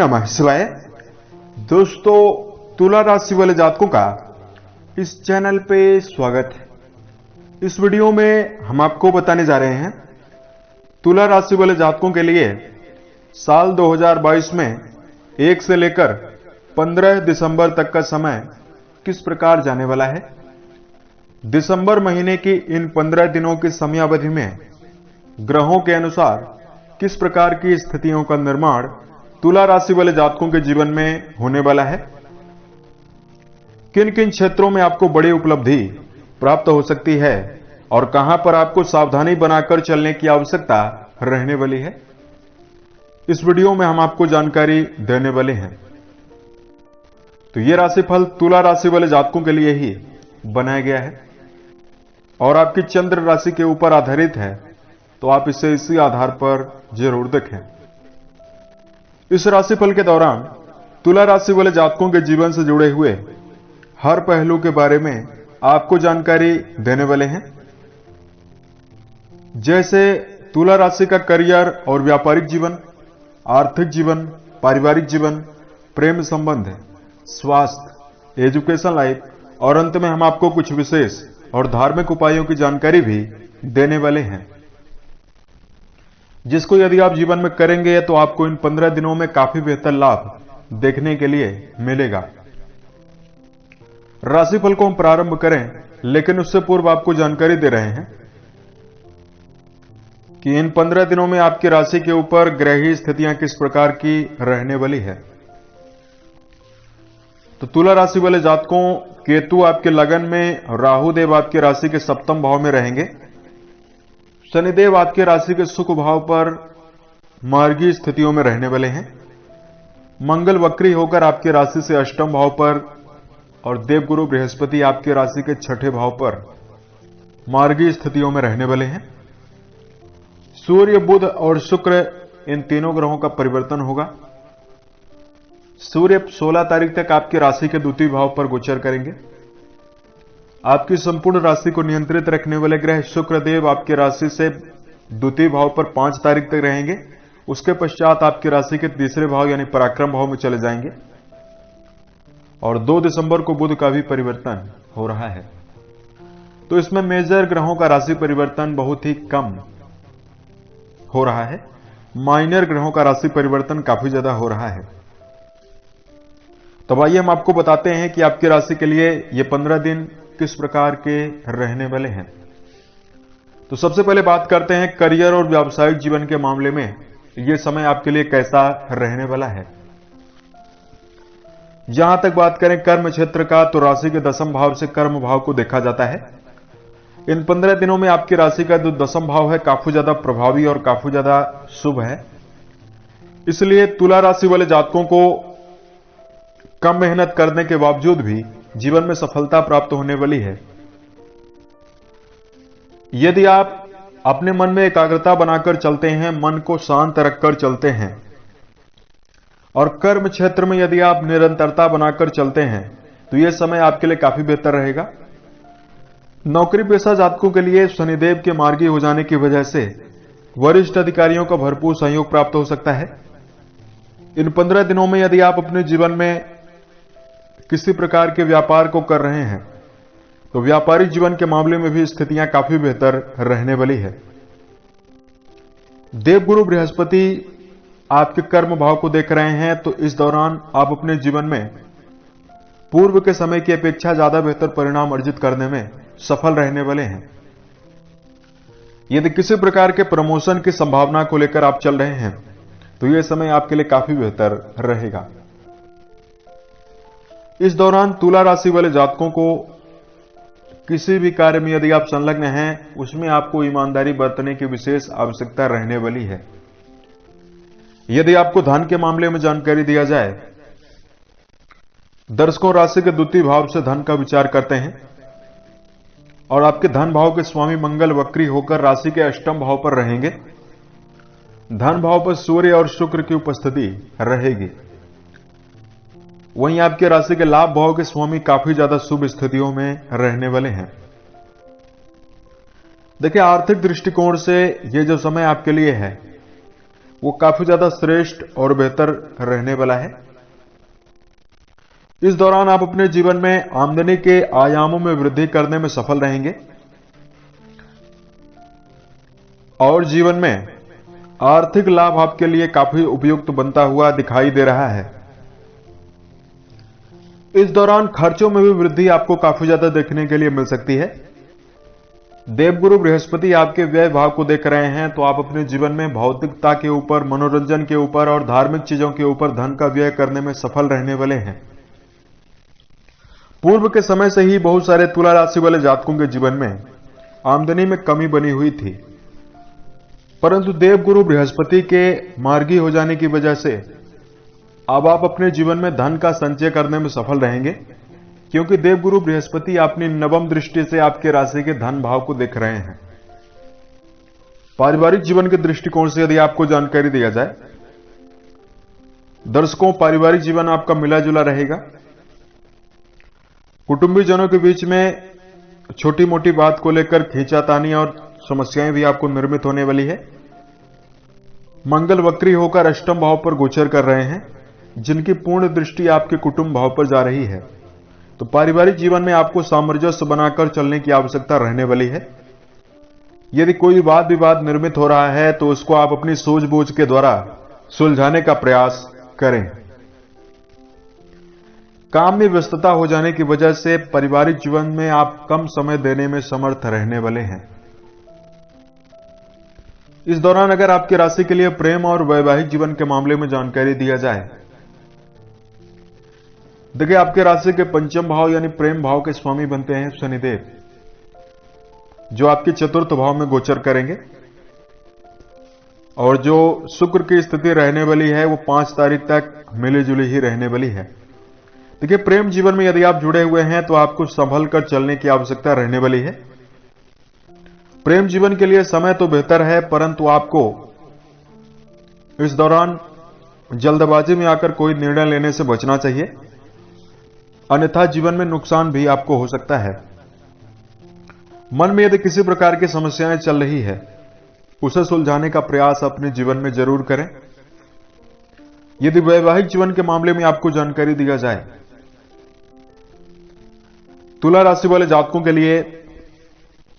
नमः शिवाय। दोस्तों, तुला राशि वाले जातकों का इस चैनल पे स्वागत है। इस वीडियो में हम आपको बताने जा रहे हैं तुला राशि वाले जातकों के लिए साल 2022 में 1 से लेकर 15 दिसंबर तक का समय किस प्रकार जाने वाला है। दिसंबर महीने की इन 15 दिनों की समयावधि में ग्रहों के अनुसार किस प्रकार की स्थितियों का निर्माण तुला राशि वाले जातकों के जीवन में होने वाला है, किन किन क्षेत्रों में आपको बड़ी उपलब्धि प्राप्त हो सकती है और कहां पर आपको सावधानी बनाकर चलने की आवश्यकता रहने वाली है, इस वीडियो में हम आपको जानकारी देने वाले हैं। तो यह राशिफल तुला राशि वाले जातकों के लिए ही बनाया गया है और आपकी चंद्र राशि के ऊपर आधारित है, तो आप इसे इसी आधार पर जरूर देखें। इस राशिफल के दौरान तुला राशि वाले जातकों के जीवन से जुड़े हुए हर पहलू के बारे में आपको जानकारी देने वाले हैं। जैसे तुला राशि का करियर और व्यापारिक जीवन, आर्थिक जीवन, पारिवारिक जीवन, प्रेम संबंध, स्वास्थ्य, एजुकेशन लाइफ और अंत में हम आपको कुछ विशेष और धार्मिक उपायों की जानकारी भी देने वाले हैं, जिसको यदि आप जीवन में करेंगे तो आपको इन 15 दिनों में काफी बेहतर लाभ देखने के लिए मिलेगा। राशिफल को हम प्रारंभ करें, लेकिन उससे पूर्व आपको जानकारी दे रहे हैं कि इन 15 दिनों में आपकी राशि के ऊपर ग्रही स्थितियां किस प्रकार की रहने वाली है। तो तुला राशि वाले जातकों, केतु आपके लगन में, राहु देव आपकी राशि के सप्तम भाव में रहेंगे, शनिदेव आपके राशि के सुख भाव पर मार्गी स्थितियों में रहने वाले हैं, मंगल वक्री होकर आपकी राशि से अष्टम भाव पर और देवगुरु बृहस्पति आपके राशि के छठे भाव पर मार्गी स्थितियों में रहने वाले हैं। सूर्य, बुध और शुक्र, इन तीनों ग्रहों का परिवर्तन होगा। सूर्य 16 तारीख तक आपकी राशि के द्वितीय भाव पर गोचर करेंगे। आपकी संपूर्ण राशि को नियंत्रित रखने वाले ग्रह शुक्रदेव आपकी राशि से द्वितीय भाव पर 5 तारीख तक रहेंगे। उसके पश्चात आपकी राशि के तीसरे भाव यानी पराक्रम भाव में चले जाएंगे और 2 दिसंबर को बुध का भी परिवर्तन हो रहा है। तो इसमें मेजर ग्रहों का राशि परिवर्तन बहुत ही कम हो रहा है, माइनर ग्रहों का राशि परिवर्तन काफी ज्यादा हो रहा है। तो आइए हम आपको बताते हैं कि आपकी राशि के लिए ये 15 दिन किस प्रकार के रहने वाले हैं। तो सबसे पहले बात करते हैं करियर और व्यावसायिक जीवन के मामले में यह समय आपके लिए कैसा रहने वाला है। जहां तक बात करें कर्म क्षेत्र का, तो राशि के दसम भाव से कर्म भाव को देखा जाता है। इन 15 दिनों में आपकी राशि का जो दसम भाव है काफी ज्यादा प्रभावी और काफी ज्यादा शुभ है। इसलिए तुला राशि वाले जातकों को कम मेहनत करने के बावजूद भी जीवन में सफलता प्राप्त होने वाली है। यदि आप अपने मन में एकाग्रता बनाकर चलते हैं, मन को शांत रखकर चलते हैं और कर्म क्षेत्र में यदि आप निरंतरता बनाकर चलते हैं, तो यह समय आपके लिए काफी बेहतर रहेगा। नौकरी पेशा जातकों के लिए शनिदेव के मार्गी हो जाने की वजह से वरिष्ठ अधिकारियों का भरपूर सहयोग प्राप्त हो सकता है। इन 15 दिनों में यदि आप अपने जीवन में किसी प्रकार के व्यापार को कर रहे हैं, तो व्यापारिक जीवन के मामले में भी स्थितियां काफी बेहतर रहने वाली है। देवगुरु बृहस्पति आपके कर्म भाव को देख रहे हैं, तो इस दौरान आप अपने जीवन में पूर्व के समय की अपेक्षा ज्यादा बेहतर परिणाम अर्जित करने में सफल रहने वाले हैं। यदि किसी प्रकार के प्रमोशन की संभावना को लेकर आप चल रहे हैं, तो यह समय आपके लिए काफी बेहतर रहेगा। इस दौरान तुला राशि वाले जातकों को किसी भी कार्य में यदि आप संलग्न हैं, उसमें आपको ईमानदारी बरतने की विशेष आवश्यकता रहने वाली है। यदि आपको धन के मामले में जानकारी दिया जाए, दर्शकों राशि के द्वितीय भाव से धन का विचार करते हैं और आपके धन भाव के स्वामी मंगल वक्री होकर राशि के अष्टम भाव पर रहेंगे। धन भाव पर सूर्य और शुक्र की उपस्थिति रहेगी। वहीं आपके राशि के लाभ भाव के स्वामी काफी ज्यादा शुभ स्थितियों में रहने वाले हैं। देखिए, आर्थिक दृष्टिकोण से यह जो समय आपके लिए है वो काफी ज्यादा श्रेष्ठ और बेहतर रहने वाला है। इस दौरान आप अपने जीवन में आमदनी के आयामों में वृद्धि करने में सफल रहेंगे और जीवन में आर्थिक लाभ आपके लिए काफी उपयुक्त बनता हुआ दिखाई दे रहा है। इस दौरान खर्चों में भी वृद्धि आपको काफी ज्यादा देखने के लिए मिल सकती है। देवगुरु बृहस्पति आपके व्यय भाव को देख रहे हैं, तो आप अपने जीवन में भौतिकता के ऊपर, मनोरंजन के ऊपर और धार्मिक चीजों के ऊपर धन का व्यय करने में सफल रहने वाले हैं। पूर्व के समय से ही बहुत सारे तुला राशि वाले जातकों के जीवन में आमदनी में कमी बनी हुई थी, परंतु देवगुरु बृहस्पति के मार्गी हो जाने की वजह से अब आप अपने जीवन में धन का संचय करने में सफल रहेंगे, क्योंकि देवगुरु बृहस्पति अपनी नवम दृष्टि से आपके राशि के धन भाव को देख रहे हैं। पारिवारिक जीवन के दृष्टिकोण से यदि आपको जानकारी दिया जाए, दर्शकों, पारिवारिक जीवन आपका मिला जुला रहेगा। कुटुंबीजनों के बीच में छोटी मोटी बात को लेकर खींचातानी और समस्याएं भी आपको निर्मित होने वाली है। मंगल वक्री होकर अष्टम भाव पर गोचर कर रहे हैं, जिनकी पूर्ण दृष्टि आपके कुटुंब भाव पर जा रही है। तो पारिवारिक जीवन में आपको सामंजस्य बनाकर चलने की आवश्यकता रहने वाली है। यदि कोई वाद विवाद निर्मित हो रहा है तो उसको आप अपनी सूझबूझ के द्वारा सुलझाने का प्रयास करें। काम में व्यस्तता हो जाने की वजह से पारिवारिक जीवन में आप कम समय देने में समर्थ रहने वाले हैं। इस दौरान अगर आपकी राशि के लिए प्रेम और वैवाहिक जीवन के मामले में जानकारी दिया जाए, देखिए, आपके राशि के पंचम भाव यानी प्रेम भाव के स्वामी बनते हैं शनिदेव, जो आपके चतुर्थ भाव में गोचर करेंगे, और जो शुक्र की स्थिति रहने वाली है वो 5 तारीख तक मिली जुली ही रहने वाली है। देखिए, प्रेम जीवन में यदि आप जुड़े हुए हैं तो आपको संभल कर चलने की आवश्यकता रहने वाली है। प्रेम जीवन के लिए समय तो बेहतर है, परंतु आपको इस दौरान जल्दबाजी में आकर कोई निर्णय लेने से बचना चाहिए, अन्यथा जीवन में नुकसान भी आपको हो सकता है। मन में यदि किसी प्रकार की समस्याएं चल रही है, उसे सुलझाने का प्रयास अपने जीवन में जरूर करें। यदि वैवाहिक जीवन के मामले में आपको जानकारी दिया जाए, तुला राशि वाले जातकों के लिए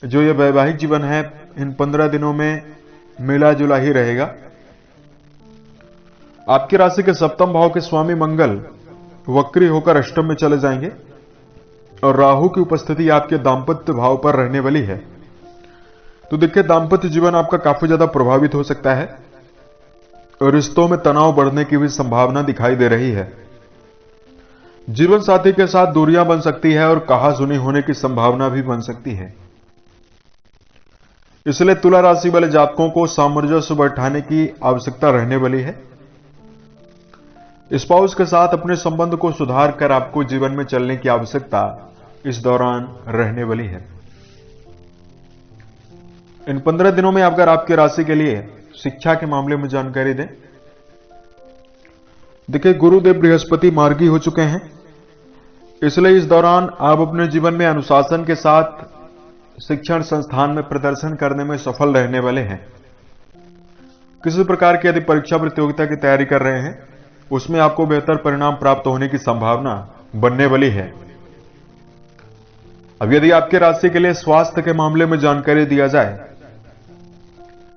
जो ये वैवाहिक जीवन है, इन 15 दिनों में मिला जुला ही रहेगा। आपकी राशि के सप्तम भाव के स्वामी मंगल वक्री होकर अष्टम में चले जाएंगे और राहु की उपस्थिति आपके दांपत्य भाव पर रहने वाली है। तो देखिए, दांपत्य जीवन आपका काफी ज्यादा प्रभावित हो सकता है और रिश्तों में तनाव बढ़ने की भी संभावना दिखाई दे रही है। जीवन साथी के साथ दूरियां बन सकती है और कहासुनी होने की संभावना भी बन सकती है। इसलिए तुला राशि वाले जातकों को सामंजस्य बैठाने की आवश्यकता रहने वाली है। स्पाउस के साथ अपने संबंध को सुधार कर आपको जीवन में चलने की आवश्यकता इस दौरान रहने वाली है। इन 15 दिनों में अगर आपकी राशि के लिए शिक्षा के मामले में जानकारी दें, देखिए, गुरुदेव बृहस्पति मार्गी हो चुके हैं, इसलिए इस दौरान आप अपने जीवन में अनुशासन के साथ शिक्षण संस्थान में प्रदर्शन करने में सफल रहने वाले हैं। किसी प्रकार की यदि परीक्षा प्रतियोगिता की तैयारी कर रहे हैं, उसमें आपको बेहतर परिणाम प्राप्त होने की संभावना बनने वाली है। अब यदि आपके राशि के लिए स्वास्थ्य के मामले में जानकारी दिया जाए,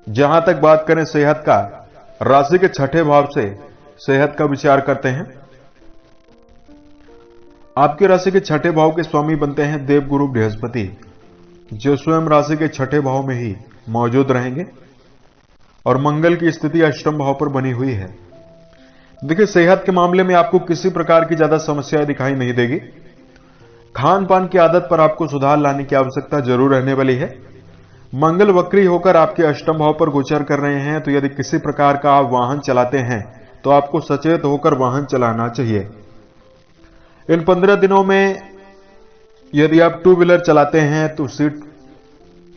जहां तक बात करें सेहत का, राशि के छठे भाव से सेहत का विचार करते हैं। आपकी राशि के छठे भाव के स्वामी बनते हैं देवगुरु बृहस्पति, जो स्वयं राशि के छठे भाव में ही मौजूद रहेंगे और मंगल की स्थिति अष्टम भाव पर बनी हुई है। देखिए, सेहत के मामले में आपको किसी प्रकार की ज्यादा समस्याएं दिखाई नहीं देगी। खान पान की आदत पर आपको सुधार लाने की आवश्यकता जरूर रहने वाली है। मंगल वक्री होकर आपके अष्टम भाव पर गोचर कर रहे हैं, तो यदि किसी प्रकार का आप वाहन चलाते हैं तो आपको सचेत होकर वाहन चलाना चाहिए। इन 15 दिनों में यदि आप 2 व्हीलर चलाते हैं तो सीट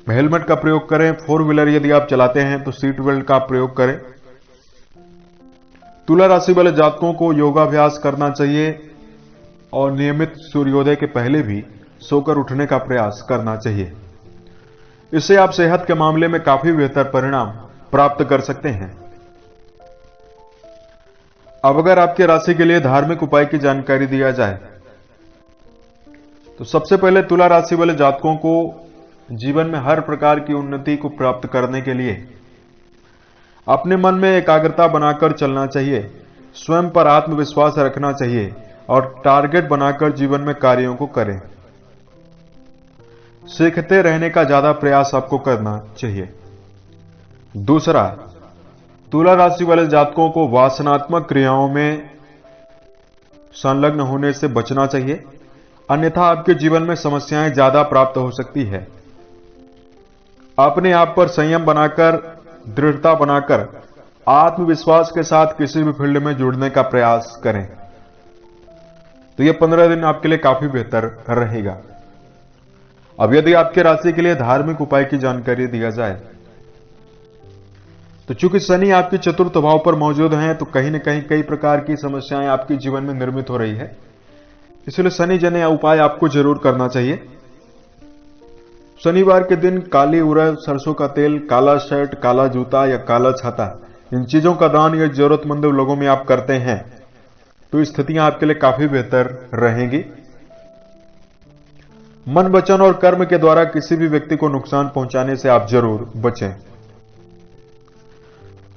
हेलमेट का प्रयोग करें। 4 व्हीलर यदि आप चलाते हैं तो सीट बेल्ट का प्रयोग करें। तुला राशि वाले जातकों को योगाभ्यास करना चाहिए और नियमित सूर्योदय के पहले भी सोकर उठने का प्रयास करना चाहिए। इससे आप सेहत के मामले में काफी बेहतर परिणाम प्राप्त कर सकते हैं। अब अगर आपके राशि के लिए धार्मिक उपाय की जानकारी दिया जाए तो सबसे पहले तुला राशि वाले जातकों को जीवन में हर प्रकार की उन्नति को प्राप्त करने के लिए अपने मन में एकाग्रता बनाकर चलना चाहिए, स्वयं पर आत्मविश्वास रखना चाहिए और टारगेट बनाकर जीवन में कार्यों को करें। सीखते रहने का ज्यादा प्रयास आपको करना चाहिए। दूसरा, तुला राशि वाले जातकों को वासनात्मक क्रियाओं में संलग्न होने से बचना चाहिए, अन्यथा आपके जीवन में समस्याएं ज्यादा प्राप्त हो सकती है। अपने आप पर संयम बनाकर, दृढ़ता बनाकर, आत्मविश्वास के साथ किसी भी फील्ड में जुड़ने का प्रयास करें तो यह 15 दिन आपके लिए काफी बेहतर रहेगा। अब यदि आपके राशि के लिए धार्मिक उपाय की जानकारी दिया जाए तो चूंकि शनि आपके चतुर्थ भाव पर मौजूद हैं तो कहीं न कहीं कई प्रकार की समस्याएं आपके जीवन में निर्मित हो रही है, इसलिए शनि जन्य उपाय आपको जरूर करना चाहिए। शनिवार के दिन काली उड़द, सरसों का तेल, काला शर्ट, काला जूता या काला छाता, इन चीजों का दान या जरूरतमंद लोगों में आप करते हैं तो स्थितियां आपके लिए काफी बेहतर रहेंगी। मन, वचन और कर्म के द्वारा किसी भी व्यक्ति को नुकसान पहुंचाने से आप जरूर बचें।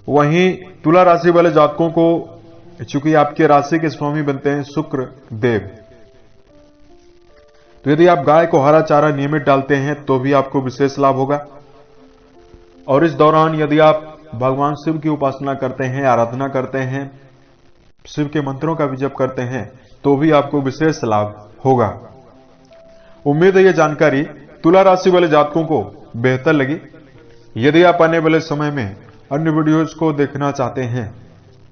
वहीं तुला राशि वाले जातकों को चूंकि आपके राशि के स्वामी बनते हैं शुक्र देव, तो यदि आप गाय को हरा चारा नियमित डालते हैं तो भी आपको विशेष लाभ होगा। और इस दौरान यदि आप भगवान शिव की उपासना करते हैं, आराधना करते हैं, शिव के मंत्रों का भी जप करते हैं तो भी आपको विशेष लाभ होगा। उम्मीद है यह जानकारी तुला राशि वाले जातकों को बेहतर लगी। यदि आप आने वाले समय में अन्य वीडियोज को देखना चाहते हैं,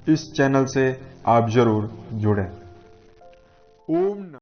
इस चैनल से आप जरूर जुड़ें। ओम